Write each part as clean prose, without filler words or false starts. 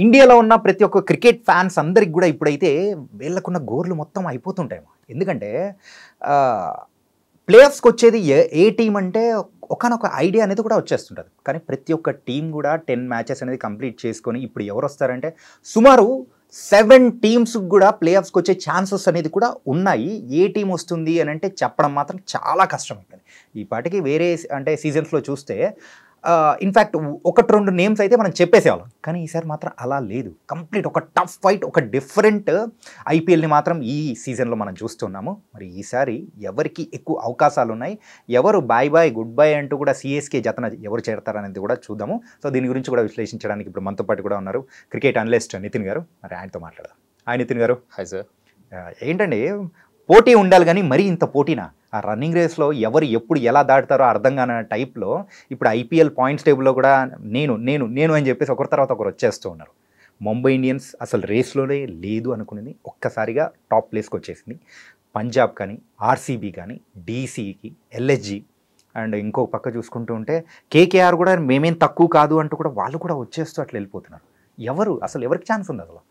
ఇండియాలో ఉన్న ప్రతి ఒక్క క్రికెట్ ఫ్యాన్స్ అందరికి కూడా ఇప్పుడైతే వీళ్ళకున్న గోర్లు మొత్తం అయిపోతుంటాయి. ఎందుకంటే ప్లే ఆఫ్స్కి వచ్చేది ఏ టీం అంటే ఒకనొక ఐడియా అనేది కూడా వచ్చేస్తుంటుంది. కానీ ప్రతి ఒక్క టీం కూడా 10 మ్యాచెస్ అనేది కంప్లీట్ చేసుకొని ఇప్పుడు ఎవరు వస్తారంటే సుమారు 7 టీమ్స్ కూడా ప్లే ఆఫ్స్కి వచ్చే ఛాన్సెస్ అనేది కూడా ఉన్నాయి. ఏ టీం వస్తుంది అని అంటే చెప్పడం మాత్రం చాలా కష్టం ఉంటుంది. ఈ పాటికి వేరే అంటే సీజన్స్లో చూస్తే ఇన్ఫ్యాక్ట్ 1-2 నేమ్స్ అయితే మనం చెప్పేసేవాళ్ళం. కానీ ఈసారి మాత్రం అలా లేదు. కంప్లీట్ ఒక టఫ్ ఫైట్, ఒక డిఫరెంట్ ఐపీఎల్ని మాత్రం ఈ సీజన్లో మనం చూస్తున్నాము. మరి ఈసారి ఎవరికి ఎక్కువ అవకాశాలు ఉన్నాయి, ఎవరు బాయ్ బాయ్ గుడ్ బై అంటూ కూడా సిఎస్కే జతన ఎవరు చేరతారనేది కూడా చూద్దాము. సో దీని గురించి కూడా విశ్లేషించడానికి ఇప్పుడు మనతో పాటు కూడా ఉన్నారు క్రికెట్ అనలిస్ట్ నితిన్ గారు. మరి ఆయనతో మాట్లాడదాం. హాయ్ నితిన్ గారు. Hi sir. ఏంటండి పోటీ ఉండాలి కానీ మరీ ఇంత పోటీనా? ఆ రన్నింగ్ రేస్లో ఎవరు ఎప్పుడు ఎలా దాటుతారో అర్థం కాని టైప్లో ఇప్పుడు ఐపీఎల్ పాయింట్స్ టేబుల్లో కూడా నేను నేను నేను అని చెప్పేసి ఒకరి తర్వాత ఒకరు వచ్చేస్తూ ఉన్నారు. ముంబై ఇండియన్స్ అసలు రేస్లోనే లేదు అనుకునేది ఒక్కసారిగా టాప్ ప్లేస్కి వచ్చేసింది. పంజాబ్ కానీ, ఆర్సీబీ కానీ, డీసీకి, ఎల్ఎస్జీ అండ్ ఇంకో పక్క చూసుకుంటూ ఉంటే కేకేఆర్ కూడా మేమేం తక్కువ కాదు అంటూ కూడా వాళ్ళు కూడా వచ్చేస్తూ అట్లా వెళ్ళిపోతున్నారు. ఎవరికి ఛాన్స్ ఉంది అసలు?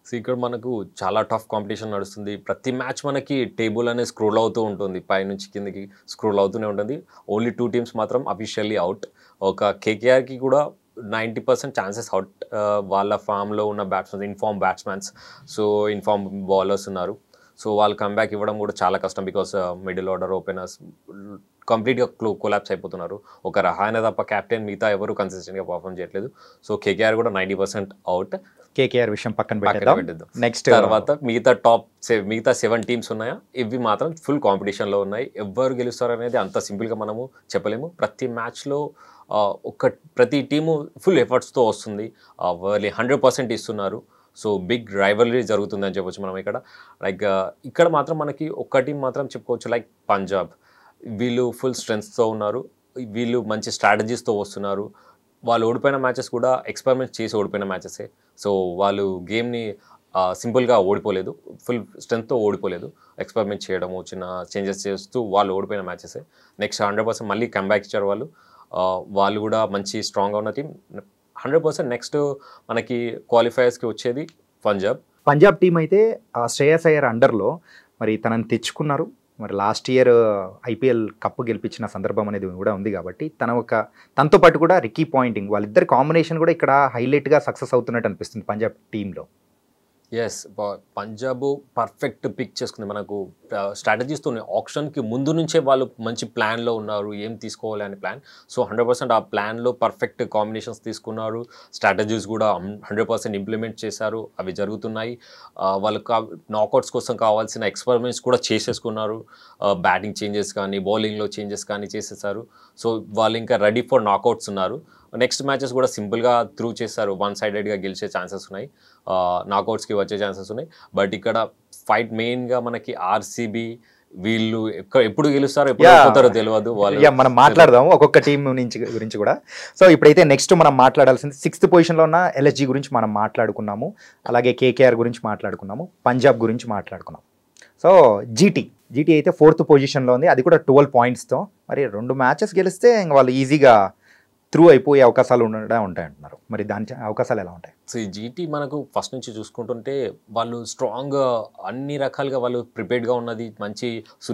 సో ఇక్కడ మనకు చాలా టఫ్ కాంపిటీషన్ నడుస్తుంది. ప్రతి మ్యాచ్ మనకి టేబుల్ అనేది స్క్రోల్ అవుతూ ఉంటుంది, పైనుంచి కిందకి స్క్రోల్ అవుతూనే ఉంటుంది. ఓన్లీ 2 టీమ్స్ మాత్రం అఫీషియల్లీ అవుట్. ఒక కేకేఆర్కి కూడా 90% ఛాన్సెస్ అవుట్. వాళ్ళ ఫామ్లో ఉన్న inform batsmen, so inform bowlers ఉన్నారు. సో వాళ్ళు కంబ్యాక్ ఇవ్వడం కూడా చాలా కష్టం. బికాస్ మిడిల్ ఆర్డర్ ఓపెనర్స్ కంప్లీట్గా కొలాప్స్ అయిపోతున్నారు. ఒక రహానే తప్ప క్యాప్టెన్ మిగతా ఎవరు కన్సిస్టెంట్గా పర్ఫామ్ చేయట్లేదు. సో కేకేఆర్ కూడా 90% అవుట్. కేకేఆర్ విషయం పక్కన పెట్టేద్దాం. నెక్స్ట్ తర్వాత మిగతా 7 టీమ్స్ ఉన్నాయా, ఇవి మాత్రం ఫుల్ కాంపిటీషన్లో ఉన్నాయి. ఎవరు గెలుస్తారు అనేది అంత సింపుల్గా మనము చెప్పలేము. ప్రతి మ్యాచ్లో ప్రతి టీము ఫుల్ ఎఫర్ట్స్తో వస్తుంది. వాళ్ళు 100% ఇస్తున్నారు. సో బిగ్ రైవలరీ జరుగుతుంది అని చెప్పొచ్చు మనం ఇక్కడ. ఇక్కడ మాత్రం మనకి ఒక్క టీం మాత్రం చెప్పుకోవచ్చు, లైక్ పంజాబ్. వీళ్ళు ఫుల్ స్ట్రెంగ్త్తో ఉన్నారు. వీళ్ళు మంచి స్ట్రాటజీస్తో వస్తున్నారు. వాళ్ళు ఓడిపోయిన మ్యాచెస్ కూడా ఎక్స్పెరిమెంట్ చేసి ఓడిపోయిన మ్యాచెసే. సో వాళ్ళు గేమ్ని సింపుల్గా ఓడిపోలేదు, ఫుల్ స్ట్రెంగ్త్తో ఓడిపోలేదు. ఎక్స్పెరిమెంట్ చేయడము, చిన్న చేంజెస్ చేస్తూ వాళ్ళు ఓడిపోయిన మ్యాచెసే. నెక్స్ట్ 100% మళ్ళీ కంబ్యాక్ ఇచ్చారు వాళ్ళు. వాళ్ళు కూడా మంచి స్ట్రాంగ్గా ఉన్న టీం. 100% నెక్స్ట్ మనకి క్వాలిఫైయర్స్కి వచ్చేది పంజాబ్ టీం అయితే శ్రేయస్ అయ్యర్ అండర్లో మరి తనని తెచ్చుకున్నారు. మరి లాస్ట్ ఇయర్ ఐపీఎల్ కప్పు గెలిపించిన సందర్భం అనేది కూడా ఉంది కాబట్టి తనతో పాటు కూడా రికీ పాయింటింగ్ వాళ్ళిద్దరి కాంబినేషన్ కూడా ఇక్కడ హైలైట్గా సక్సెస్ అవుతున్నట్టు అనిపిస్తుంది పంజాబ్ టీంలో. ఎస్, పంజాబ్ పర్ఫెక్ట్ పిక్ చేసుకుంది. మనకు స్ట్రాటజీస్తో ఆప్షన్కి ముందు నుంచే వాళ్ళు మంచి ప్లాన్లో ఉన్నారు, ఏం తీసుకోవాలి అనే ప్లాన్. సో 100% ఆ ప్లాన్లో పర్ఫెక్ట్ కాంబినేషన్స్ తీసుకున్నారు. స్ట్రాటజీస్ కూడా 100% ఇంప్లిమెంట్ చేశారు, అవి జరుగుతున్నాయి. వాళ్ళకు నాకౌట్స్ కోసం కావాల్సిన ఎక్స్పెరిమెంట్స్ కూడా చేసేసుకున్నారు. బ్యాటింగ్ చేంజెస్ కానీ, బౌలింగ్లో చేంజెస్ కానీ చేసేసారు. సో వాళ్ళు ఇంకా రెడీ ఫర్ నాకౌట్స్ ఉన్నారు. నెక్స్ట్ మ్యాచెస్ కూడా సింపుల్గా త్రూ చేస్తారు. 1-sidedగా గెలిచే ఛాన్సెస్ ఉన్నాయి, నాకౌట్స్కి వచ్చే ఛాన్సెస్ ఉన్నాయి. బట్ ఇక్కడ ఫైట్ మెయిన్గా మనకి ఆర్సీబీ, వీళ్ళు ఎప్పుడు గెలుస్తారో ఎప్పుడు పోతారో తెలియదు. వాళ్ళు మనం మాట్లాడదాం ఒక్కొక్క టీం గురించి కూడా. సో ఇప్పుడైతే నెక్స్ట్ మనం మాట్లాడాల్సింది 6th పొజిషన్లో ఉన్న ఎల్ఎస్జీ గురించి మనం మాట్లాడుకున్నాము, అలాగే కేకేఆర్ గురించి మాట్లాడుకున్నాము, పంజాబ్ గురించి మాట్లాడుకున్నాము. సో జీటీ అయితే 4th పొజిషన్లో ఉంది, అది కూడా 12 పాయింట్స్తో. మరి 2 మ్యాచెస్ గెలిస్తే ఇంక వాళ్ళు ఈజీగా త్రూ అయిపోయే అవకాశాలు ఉంటాయంటున్నారు. మరి దాని అవకాశాలు ఎలా ఉంటాయి? సో ఈ జీటీ మనకు ఫస్ట్ నుంచి చూసుకుంటుంటే వాళ్ళు స్ట్రాంగ్, అన్ని రకాలుగా వాళ్ళు ప్రిపేర్డ్గా ఉన్నది, మంచి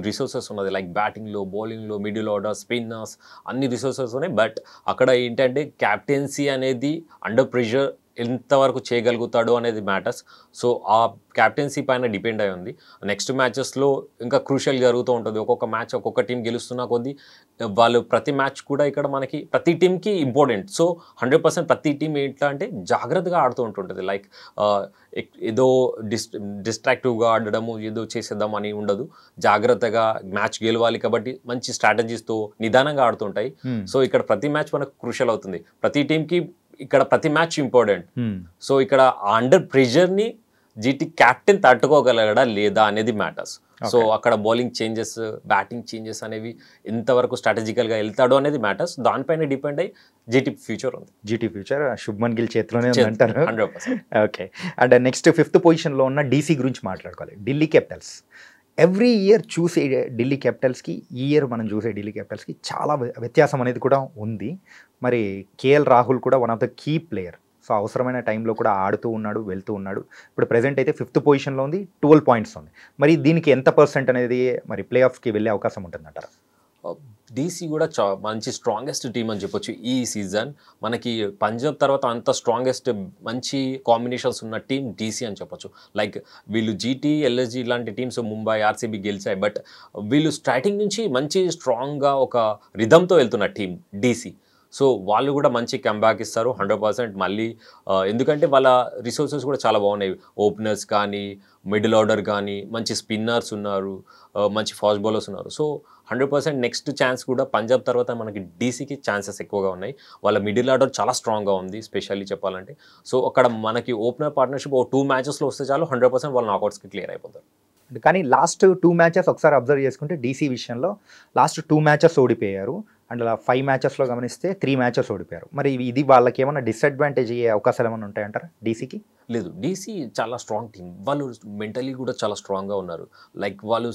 రిసోర్సెస్ ఉన్నది. లైక్ బ్యాటింగ్లో, బౌలింగ్లో, మిడిల్ ఆర్డర్, స్పిన్నర్స్, అన్ని రిసోర్సెస్ ఉన్నాయి. బట్ అక్కడ ఏంటంటే క్యాప్టెన్సీ అనేది అండర్ ప్రెషర్ ఎంతవరకు చేయగలుగుతాడు అనేది మ్యాటర్స్. సో ఆ క్యాప్టెన్సీ పైన డిపెండ్ అయి ఉంది. నెక్స్ట్ మ్యాచెస్లో ఇంకా క్రూషియల్ జరుగుతూ ఉంటుంది. ఒక్కొక్క మ్యాచ్ ఒక్కొక్క టీం గెలుస్తున్న కొద్దీ వాళ్ళు ప్రతి మ్యాచ్ కూడా ఇక్కడ మనకి ప్రతి టీంకి ఇంపార్టెంట్. సో 100% ప్రతి టీం ఎట్లా అంటే జాగ్రత్తగా ఆడుతూ ఉంటుంటుంది. లైక్ ఏదో డిస్ట్రాక్టివ్గా ఆడడము, ఏదో చేసేద్దాం అని ఉండదు. జాగ్రత్తగా మ్యాచ్ గెలవాలి కాబట్టి మంచి స్ట్రాటజీస్తో నిదానంగా ఆడుతుంటాయి. సో ఇక్కడ ప్రతి మ్యాచ్ మనకు క్రూషియల్ అవుతుంది. ప్రతి టీంకి ఇక్కడ ప్రతి మ్యాచ్ ఇంపార్టెంట్. సో ఇక్కడ అండర్ ప్రెషర్ని జీటీ క్యాప్టెన్ తట్టుకోగలగడా లేదా అనేది మ్యాటర్స్. సో అక్కడ బౌలింగ్ చేంజెస్, బ్యాటింగ్ చేంజెస్ అనేవి ఎంతవరకు స్ట్రాటజికల్గా వెళ్తాడో అనేది మ్యాటర్స్. దానిపైన డిపెండ్ అయ్యి జీటీ ఫ్యూచర్ ఉంది. జీటీ ఫ్యూచర్ శుభ్మన్ గిల్ చేతిలోనే అంటారు. 100%. ఓకే. అండ్ నెక్స్ట్ 5th పొజిషన్లో ఉన్న డీసీ గురించి మాట్లాడుకోవాలి. ఢిల్లీ క్యాపిటల్స్. ఎవ్రీ ఇయర్ చూసే ఢిల్లీ క్యాపిటల్స్కి ఈ ఇయర్ మనం చూసే ఢిల్లీ క్యాపిటల్స్కి చాలా వ్యత్యాసం అనేది కూడా ఉంది. మరి కేఎల్ రాహుల్ కూడా one of the key player. So so అవసరమైన టైంలో కూడా ఆడుతూ ఉన్నాడు, వెళ్తూ ఉన్నాడు. ఇప్పుడు ప్రెజెంట్ అయితే 5th పొజిషన్లో ఉంది, 12 పాయింట్స్ ఉంది. మరి దీనికి ఎంత పర్సెంట్ అనేది మరి ప్లే ఆఫ్స్కి వెళ్ళే అవకాశం ఉంటుందంటారా? డీసీ కూడా మంచి స్ట్రాంగెస్ట్ టీమ్ అని చెప్పొచ్చు ఈ సీజన్. మనకి పంజాబ్ తర్వాత అంత స్ట్రాంగెస్ట్ మంచి కాంబినేషన్స్ ఉన్న టీం డీసీ అని చెప్పొచ్చు. లైక్ వీళ్ళు జీటీ, ఎల్ఎస్జీ ఇలాంటి టీమ్స్ ముంబై, ఆర్సీబీ గెలిచాయి. బట్ వీళ్ళు స్టార్టింగ్ నుంచి మంచి స్ట్రాంగ్గా ఒక రిథమ్తో వెళ్తున్న టీం డీసీ. సో వాళ్ళు కూడా మంచి కంబ్యాక్ ఇస్తారు 100% మళ్ళీ. ఎందుకంటే వాళ్ళ రిసోర్సెస్ కూడా చాలా బాగున్నాయి. ఓపెనర్స్ కానీ, మిడిల్ ఆర్డర్ కానీ, మంచి స్పిన్నర్స్ ఉన్నారు, మంచి ఫాస్ట్ బౌలర్స్ ఉన్నారు. సో 100% నెక్స్ట్ ఛాన్స్ కూడా పంజాబ్ తర్వాత మనకి డీసీకి ఛాన్సెస్ ఎక్కువగా ఉన్నాయి. వాళ్ళ మిడిల్ ఆర్డర్ చాలా స్ట్రాంగ్గా ఉంది స్పెషల్లీ చెప్పాలంటే. సో అక్కడ మనకి ఓపెనర్ పార్ట్నర్షిప్ 2 మ్యాచెస్లో వస్తే చాలు 100% వాళ్ళు నాకౌట్స్కి క్లియర్ అయిపోతారు. కానీ లాస్ట్ 2 మ్యాచెస్ ఒకసారి అబ్జర్వ్ చేసుకుంటే డీసీ విషయంలో లాస్ట్ 2 మ్యాచెస్ ఓడిపోయారు. అండ్ అలా 5 మ్యాచెస్లో గమనిస్తే 3 మ్యాచెస్ ఓడిపోయారు. మరి ఇది వాళ్ళకి ఏమైనా డిసడ్వాంటేజ్ అయ్యే అవకాశాలు ఏమైనా ఉంటాయంటారా డీసీకి? లేదు, డీసీ చాలా స్ట్రాంగ్ టీం. వాళ్ళు మెంటలీ కూడా చాలా స్ట్రాంగ్గా ఉన్నారు. లైక్ వాళ్ళు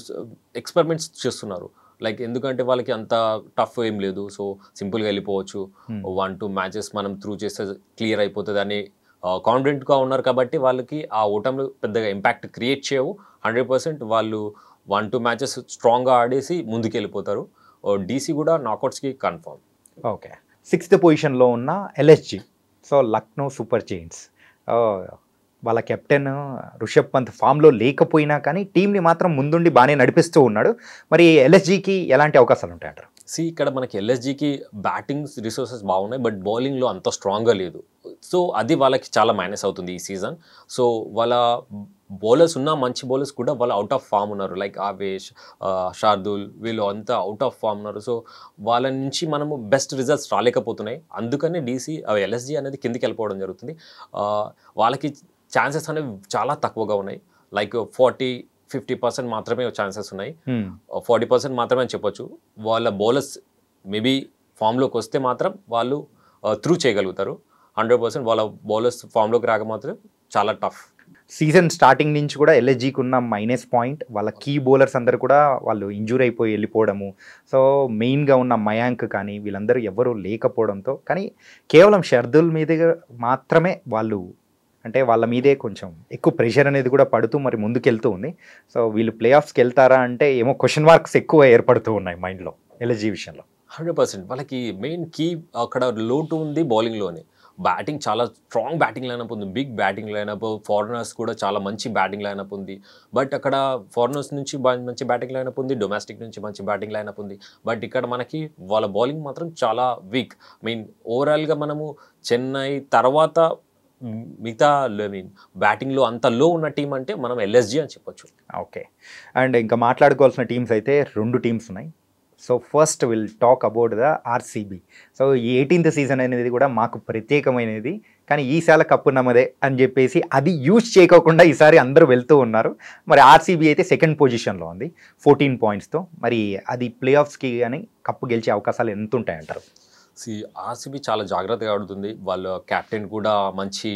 ఎక్స్పెరిమెంట్స్ చేస్తున్నారు. లైక్ ఎందుకంటే వాళ్ళకి అంత టఫ్ ఏం లేదు. సో సింపుల్గా వెళ్ళిపోవచ్చు. 1-2 మ్యాచెస్ మనం త్రూ చేస్తే క్లియర్ అయిపోతుంది అని కాన్ఫిడెంట్గా ఉన్నారు. కాబట్టి వాళ్ళకి ఆ ఓటంలో పెద్దగా ఇంపాక్ట్ క్రియేట్ చేయవు. 100% వాళ్ళు 1-2 మ్యాచెస్ స్ట్రాంగ్గా ఆడేసి ముందుకు వెళ్ళిపోతారు. డీసీ కూడా నాకౌట్స్కి కన్ఫర్మ్. ఓకే, 6th పొజిషన్లో ఉన్న LSG, so Lucknow super Giants. వాళ్ళ కెప్టెన్ రిషబ్ పంత్ ఫామ్లో లేకపోయినా కానీ టీంని మాత్రం ముందుండి బాగానే నడిపిస్తూ ఉన్నాడు. మరి ఎల్ఎస్జీకి ఎలాంటి అవకాశాలు ఉంటాయంటారు? ఇక్కడ మనకి ఎల్ఎస్జీకి బ్యాటింగ్ రిసోర్సెస్ బాగున్నాయి, బట్ బౌలింగ్లో అంత స్ట్రాంగ్గా లేదు. సో అది వాళ్ళకి చాలా మైనస్ అవుతుంది ఈ సీజన్. సో వాళ్ళ బౌలర్స్ ఉన్న మంచి బౌలర్స్ కూడా వాళ్ళు అవుట్ ఆఫ్ ఫామ్ ఉన్నారు. లైక్ ఆవేష్, శార్దూల్, వీళ్ళు అంతా అవుట్ ఆఫ్ ఫామ్ ఉన్నారు. సో వాళ్ళ నుంచి మనము బెస్ట్ రిజల్ట్స్ రాలేకపోతున్నాయి. అందుకనే ఎల్ఎస్జీ అనేది కిందికి వెళ్ళిపోవడం జరుగుతుంది. వాళ్ళకి ఛాన్సెస్ అనేవి చాలా తక్కువగా ఉన్నాయి. లైక్ 40-50% మాత్రమే ఛాన్సెస్ ఉన్నాయి. 40% మాత్రమే అని చెప్పొచ్చు. వాళ్ళ బౌలర్స్ మేబీ ఫామ్లోకి వస్తే మాత్రం వాళ్ళు త్రూ చేయగలుగుతారు. 100% వాళ్ళ బౌలర్స్ ఫామ్లోకి రాకపోతే చాలా టఫ్. సీజన్ స్టార్టింగ్ నుంచి కూడా ఎల్ఎస్జీకి ఉన్న మైనస్ పాయింట్ వాళ్ళ కీ బౌలర్స్ అందరూ కూడా వాళ్ళు ఇంజూర్ అయిపోయి వెళ్ళిపోవడము. సో మెయిన్గా ఉన్న మయాంక్ కానీ వీళ్ళందరూ ఎవరూ లేకపోవడంతో, కానీ కేవలం షర్దుల్ మీద మాత్రమే వాళ్ళు, అంటే వాళ్ళ మీదే కొంచెం ఎక్కువ ప్రెషర్ అనేది కూడా పడుతూ మరి ముందుకెళ్తూ ఉంది. సో వీళ్ళు ప్లే ఆఫ్స్కి వెళ్తారా అంటే ఏమో క్వశ్చన్ మార్క్స్ ఎక్కువ ఏర్పడుతూ ఉన్నాయి మైండ్లో ఎల్ఎస్జీ విషయంలో. 100% వాళ్ళకి మెయిన్ కీ అక్కడ లోటు ఉంది బౌలింగ్లోనే. బ్యాటింగ్ చాలా స్ట్రాంగ్ బ్యాటింగ్ లైనప్ ఉంది, బిగ్ బ్యాటింగ్ లైనప్. ఫారినర్స్ కూడా చాలా మంచి బ్యాటింగ్ లైనప్ ఉంది. బట్ అక్కడ ఫారినర్స్ నుంచి మంచి బ్యాటింగ్ లైనప్ ఉంది, డొమెస్టిక్ నుంచి మంచి బ్యాటింగ్ లైనప్ ఉంది. బట్ ఇక్కడ మనకి వాళ్ళ బౌలింగ్ మాత్రం చాలా వీక్. ఓవరాల్గా మనము చెన్నై తర్వాత మిగతా బ్యాటింగ్లో అంత లో ఉన్న టీం అంటే మనం ఎల్ఎస్జీ అని చెప్పొచ్చు. ఓకే, అండ్ ఇంకా మాట్లాడుకోవాల్సిన టీమ్స్ అయితే 2 టీమ్స్ ఉన్నాయి. So first will talk about the RCB. So ఈ 18th సీజన్ అనేది కూడా మాకు ప్రత్యేకమైనది, కానీ ఈసారి కప్పు నమ్మదే అని చెప్పేసి అది యూజ్ చేయకోకుండా ఈసారి అందరూ వెళ్తూ ఉన్నారు. మరి ఆర్సీబీ అయితే 2nd పొజిషన్లో ఉంది 14 పాయింట్స్తో. మరి అది ప్లే ఆఫ్స్కి కానీ కప్పు గెలిచే అవకాశాలు ఎంత ఉంటాయంటారు? ఆర్సీబీ చాలా జాగ్రత్తగా ఆడుతుంది. వాళ్ళ క్యాప్టెన్ కూడా మంచి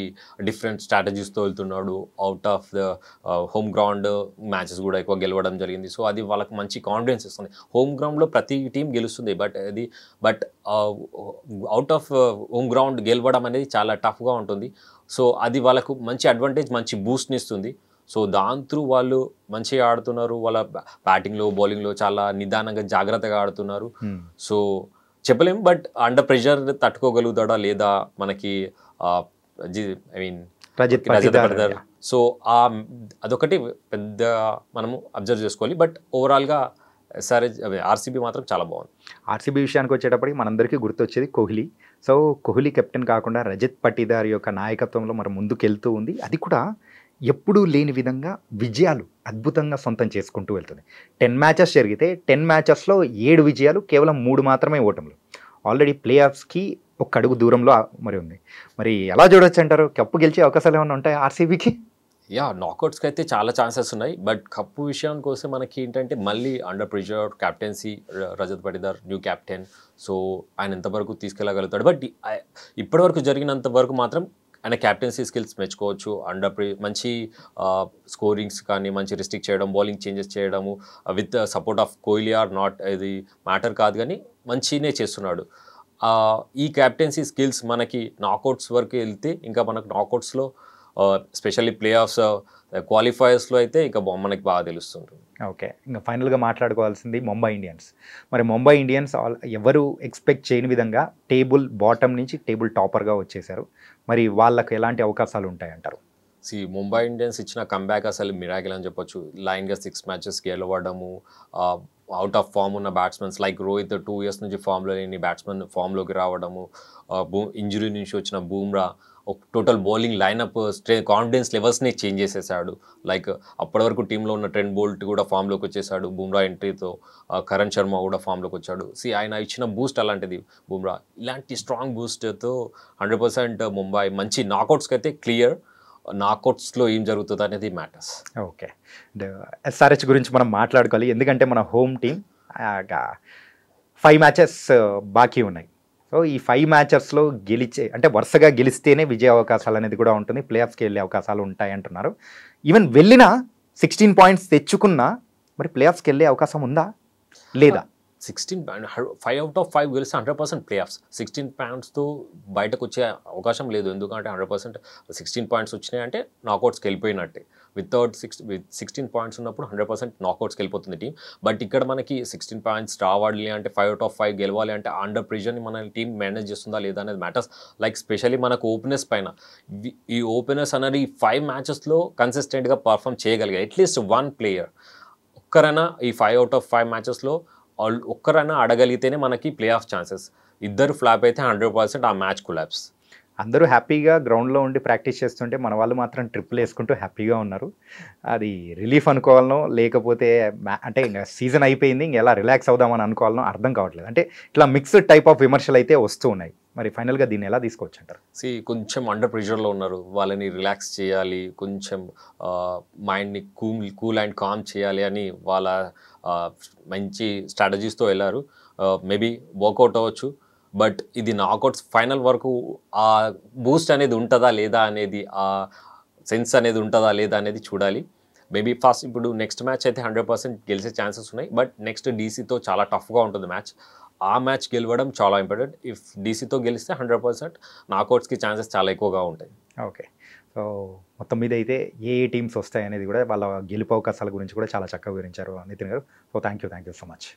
డిఫరెంట్ స్ట్రాటజీస్తో వెళ్తున్నాడు. Out of the home ground matches కూడా ఎక్కువ గెలవడం జరిగింది. సో అది వాళ్ళకి మంచి కాన్ఫిడెన్స్ ఇస్తుంది. హోమ్ గ్రౌండ్లో ప్రతి టీం గెలుస్తుంది, but out of home ground గెలవడం అనేది చాలా టఫ్గా ఉంటుంది. సో అది వాళ్ళకు మంచి అడ్వాంటేజ్, మంచి బూస్ట్ని ఇస్తుంది. సో దాని త్రూ వాళ్ళు మంచిగా ఆడుతున్నారు. వాళ్ళ బ్యాటింగ్లో బౌలింగ్లో చాలా నిదానంగా జాగ్రత్తగా ఆడుతున్నారు. సో చెప్పలేం, బట్ అండర్ ప్రెషర్ తట్టుకోగలుగుతాడా లేదా మనకి రజత్ పటిదార్. సో అదొకటి పెద్ద మనము అబ్జర్వ్ చేసుకోవాలి. బట్ ఓవరాల్గా సరే ఆర్సీబీ మాత్రం చాలా బాగుంది. ఆర్సీబీ విషయానికి వచ్చేటప్పటికి మనందరికీ గుర్తొచ్చేది కోహ్లీ. సో కోహ్లీ కెప్టెన్ కాకుండా రజత్ పటిదార్ యొక్క నాయకత్వంలో మరి ముందుకెళ్తూ ఉంది. అది కూడా ఎప్పుడూ లేని విధంగా విజయాలు అద్భుతంగా సొంతం చేసుకుంటూ వెళ్తుంది. 10 మ్యాచెస్ జరిగితే 10 మ్యాచెస్లో 7 విజయాలు, కేవలం 3 మాత్రమే ఓటములు. ఆల్రెడీ ప్లే ఆఫ్స్కి ఒక అడుగు దూరంలో మరి ఉంది. మరి ఎలా చూడొచ్చు అంటారు? కప్పు గెలిచే అవకాశాలు ఏమైనా ఉంటాయి ఆర్సీబీకి? నాకౌట్స్కి అయితే చాలా ఛాన్సెస్ ఉన్నాయి. బట్ కప్పు విషయం కోసం మనకి ఏంటంటే మళ్ళీ under pressure captaincy, Rajat Patidar new captain. So ఆయన ఎంతవరకు తీసుకెళ్ళగలుగుతాడు. బట్ ఇప్పటివరకు జరిగినంత వరకు మాత్రం ఆయన క్యాప్టెన్సీ స్కిల్స్ మెచ్చుకోవచ్చు. మంచి స్కోరింగ్స్ కానీ మంచి రిస్ట్రిక్ట్ చేయడం, బౌలింగ్ చేంజెస్ చేయడము with support of Kohli or not ఇది మ్యాటర్ కాదు, కానీ మంచినే చేస్తున్నాడు. ఈ క్యాప్టెన్సీ స్కిల్స్ మనకి నాకౌట్స్ వరకు వెళ్తే ఇంకా మనకు నాకౌట్స్లో స్పెషల్లీ ప్లే ఆఫ్స్ క్వాలిఫైయర్స్లో అయితే ఇంకా మనకి బాగా తెలుస్తుంటుంది. ఓకే, ఇంకా ఫైనల్గా మాట్లాడుకోవాల్సింది ముంబై ఇండియన్స్. మరి ముంబై ఇండియన్స్ ఎవరు ఎక్స్పెక్ట్ చేయని విధంగా టేబుల్ బాటమ్ నుంచి టేబుల్ టాపర్గా వచ్చేసారు. మరి వాళ్ళకు ఎలాంటి అవకాశాలు ఉంటాయంటారు? ముంబై ఇండియన్స్ ఇచ్చిన కంబ్యాక్ అసలు మిరాకిల్ అని చెప్పొచ్చు. లైన్గా 6 మ్యాచెస్ గెలవడము, అవుట్ ఆఫ్ ఫామ్ ఉన్న బ్యాట్స్మెన్స్ లైక్ రోహిత్ 2 ఇయర్స్ నుంచి ఫామ్లో లేని బ్యాట్స్మెన్ ఫామ్లోకి రావడము, ఇంజురీ నుంచి వచ్చిన Bumrah total bowling lineup confidence లెవెల్స్ని చేంజ్ చేసేసాడు. లైక్ అప్పటి వరకు టీంలో ఉన్న ట్రెంట్ బోల్ట్ కూడా ఫామ్లోకి వచ్చేసాడు బూమ్రా ఎంట్రీతో. కరణ్ శర్మ కూడా ఫామ్లోకి వచ్చాడు. ఆయన ఇచ్చిన బూస్ట్ అలాంటిది బూమ్రా. ఇలాంటి స్ట్రాంగ్ బూస్ట్తో 100% ముంబై మంచి నాకౌట్స్కి అయితే క్లియర్. నాకౌట్స్లో ఏం జరుగుతుంది అనేది మ్యాటర్స్. ఓకే, ఎస్ఆర్హెచ్ గురించి మనం మాట్లాడుకోవాలి. ఎందుకంటే మన హోమ్ టీం 5 మ్యాచెస్ బాకీ ఉన్నాయి. సో ఈ 5 మ్యాచెస్లో అంటే వరుసగా గెలిస్తేనే విజయ అవకాశాలు అనేది కూడా ఉంటుంది, ప్లే ఆఫ్స్కి వెళ్ళే అవకాశాలు ఉంటాయి అంటున్నారు. ఈవెన్ వెళ్ళినా 16 పాయింట్స్ తెచ్చుకున్నా మరి ప్లే ఆఫ్స్కి వెళ్ళే అవకాశం ఉందా లేదా? 5 out of 5 గెలిస్తే 100% ప్లే ఆఫ్స్. 16 పాయింట్స్తో బయటకు వచ్చే అవకాశం లేదు. ఎందుకంటే 100% 16 పాయింట్స్ వచ్చినాయి అంటే నాకౌట్స్కి వెళ్ళిపోయినట్టే. విత్ 16 పాయింట్స్ ఉన్నప్పుడు 100% నాకౌట్స్కి వెళ్ళిపోతుంది టీం. బట్ ఇక్కడ మనకి 16 పాయింట్స్ రావాలి అంటే 5 out of 5 గెలవాలి అంటే అండర్ ప్రెషర్ని మన టీం మేనేజ్ చేస్తుందా లేదా అనేది మ్యాటర్స్. లైక్ స్పెషల్లీ మనకు ఓపెనర్స్ పైన ఈ ఓపెనర్స్ అనేది 5 మ్యాచెస్లో కన్సిస్టెంట్గా పర్ఫామ్ చేయగలిగారు. అట్లీస్ట్ 1 ప్లేయర్ ఒక్కరైనా ఈ 5 out of 5 మ్యాచెస్లో ఒక్కరైనా ఆడగలిగితేనే మనకి ప్లే ఆఫ్ ఛాన్సెస్. ఇద్దరు ఫ్లాప్ అయితే 100% ఆ మ్యాచ్ కొలాప్స్. అందరూ హ్యాపీగా గ్రౌండ్లో ఉండి ప్రాక్టీస్ చేస్తుంటే మన వాళ్ళు మాత్రం ట్రిప్లు వేసుకుంటూ హ్యాపీగా ఉన్నారు. అది రిలీఫ్ అనుకోవాలనో లేకపోతే అంటే ఇంకా సీజన్ అయిపోయింది ఇంక ఎలా రిలాక్స్ అవుదామని అనుకోవాలనో అర్థం కావట్లేదు. అంటే ఇట్లా మిక్స్డ్ టైప్ ఆఫ్ విమర్శలు అయితే వస్తూ ఉన్నాయి. మరి ఫైనల్గా దీన్ని ఎలా తీసుకోవచ్చు అంటారు? కొంచెం అండర్ ప్రెషర్లో ఉన్నారు. వాళ్ళని రిలాక్స్ చేయాలి, కొంచెం మైండ్ని కూల్ అండ్ కామ్ చేయాలి అని వాళ్ళ మంచి స్ట్రాటజీస్తో వెళ్ళారు. మేబీ వర్కౌట్ అవ్వచ్చు. బట్ ఇది నాకౌట్స్ ఫైనల్ వరకు ఆ బూస్ట్ అనేది ఉంటుందా లేదా అనేది, ఆ సెన్స్ అనేది ఉంటుందా లేదా అనేది చూడాలి. మేబీ ఫస్ట్ ఇప్పుడు నెక్స్ట్ మ్యాచ్ అయితే 100% గెలిచే ఛాన్సెస్ ఉన్నాయి. బట్ నెక్స్ట్ డీసీతో చాలా టఫ్గా ఉంటుంది మ్యాచ్. ఆ మ్యాచ్ గెలవడం చాలా ఇంపార్టెంట్. ఇఫ్ డీసీతో గెలిస్తే 100% నాకౌట్స్కి ఛాన్సెస్ చాలా ఎక్కువగా ఉంటాయి. ఓకే, సో మొత్తం మీద అయితే ఏ టీమ్స్ వస్తాయి అనేది కూడా వాళ్ళ గెలుపు అవకాశాల గురించి కూడా చాలా చక్కగా వివరించారు నితిన్ గారు. So thank you so much.